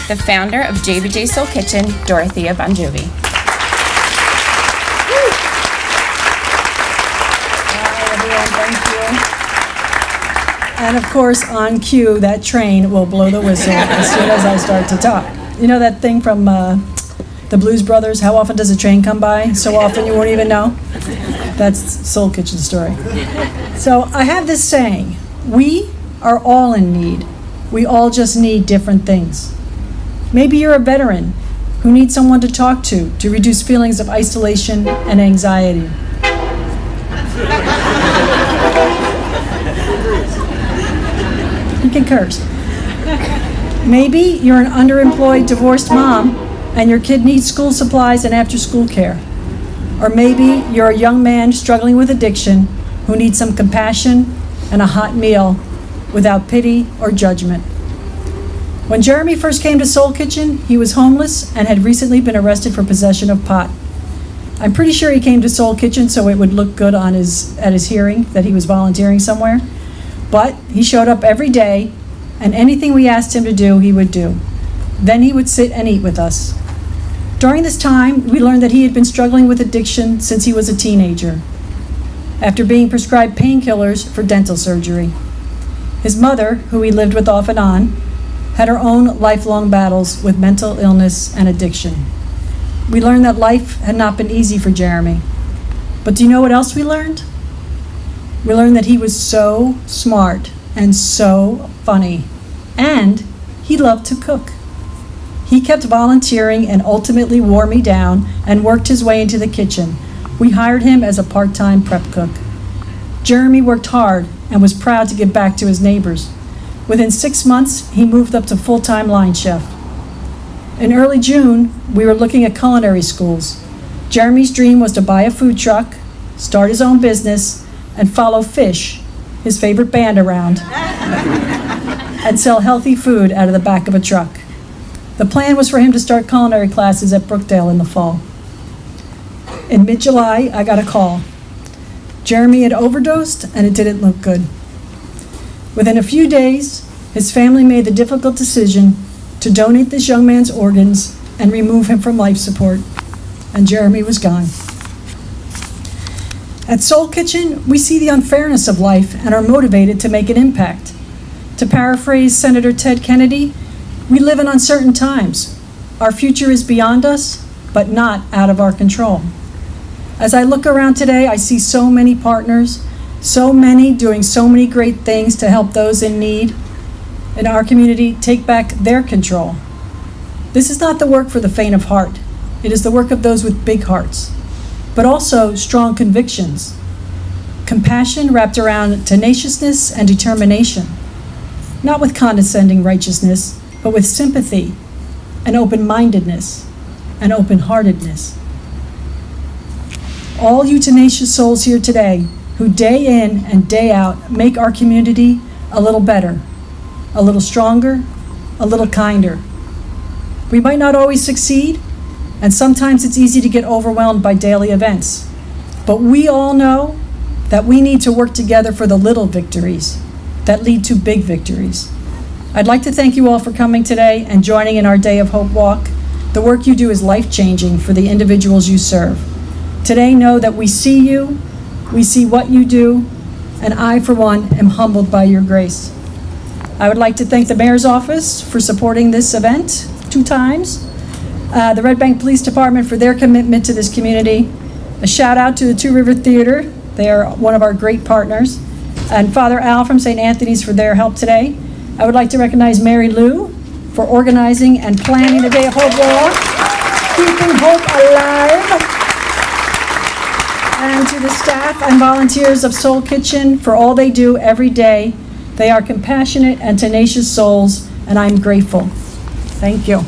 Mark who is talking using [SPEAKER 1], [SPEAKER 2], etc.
[SPEAKER 1] the founder of JBJ Soul Kitchen, Dorothea Bonjovi.
[SPEAKER 2] And of course, on cue, that train will blow the whistle as soon as I start to talk. You know that thing from the Blues Brothers, how often does a train come by? So often you won't even know? That's Soul Kitchen story. So I have this saying, we are all in need. We all just need different things. Maybe you're a veteran who needs someone to talk to reduce feelings of isolation and anxiety. You can curse. Maybe you're an underemployed divorced mom and your kid needs school supplies and after-school care. Or maybe you're a young man struggling with addiction who needs some compassion and a hot meal without pity or judgment. When Jeremy first came to Soul Kitchen, he was homeless and had recently been arrested for possession of pot. I'm pretty sure he came to Soul Kitchen so it would look good at his hearing that he was volunteering somewhere. But he showed up every day, and anything we asked him to do, he would do. Then he would sit and eat with us. During this time, we learned that he had been struggling with addiction since he was a teenager, after being prescribed painkillers for dental surgery. His mother, who he lived with off and on, had her own lifelong battles with mental illness and addiction. We learned that life had not been easy for Jeremy. But do you know what else we learned? We learned that he was so smart and so funny, and he loved to cook. He kept volunteering and ultimately wore me down and worked his way into the kitchen. We hired him as a part-time prep cook. Jeremy worked hard and was proud to give back to his neighbors. Within 6 months, he moved up to full-time line chef. In early June, we were looking at culinary schools. Jeremy's dream was to buy a food truck, start his own business, and follow Fish, his favorite band, around, and sell healthy food out of the back of a truck. The plan was for him to start culinary classes at Brookdale in the fall. In mid-July, I got a call. Jeremy had overdosed, and it didn't look good. Within a few days, his family made the difficult decision to donate this young man's organs and remove him from life support, and Jeremy was gone. At Soul Kitchen, we see the unfairness of life and are motivated to make an impact. To paraphrase Senator Ted Kennedy, we live in uncertain times. Our future is beyond us, but not out of our control. As I look around today, I see so many partners, so many doing so many great things to help those in need in our community take back their control. This is not the work for the faint of heart. It is the work of those with big hearts, but also strong convictions. Compassion wrapped around tenaciousness and determination, not with condescending righteousness, but with sympathy and open-mindedness and open-heartedness. All you tenacious souls here today who day in and day out make our community a little better, a little stronger, a little kinder. We might not always succeed, and sometimes it's easy to get overwhelmed by daily events. But we all know that we need to work together for the little victories that lead to big victories. I'd like to thank you all for coming today and joining in our Day of Hope walk. The work you do is life-changing for the individuals you serve. Today, know that we see you, we see what you do, and I, for one, am humbled by your grace. I would like to thank the Mayor's Office for supporting this event 2 times, the Red Bank Police Department for their commitment to this community, a shout out to the Two River Theater, they are one of our great partners, and Father Al from St. Anthony's for their help today. I would like to recognize Mary Lou for organizing and planning the Day of Hope Walk, keeping hope alive. And to the staff and volunteers of Soul Kitchen for all they do every day. They are compassionate and tenacious souls, and I'm grateful. Thank you.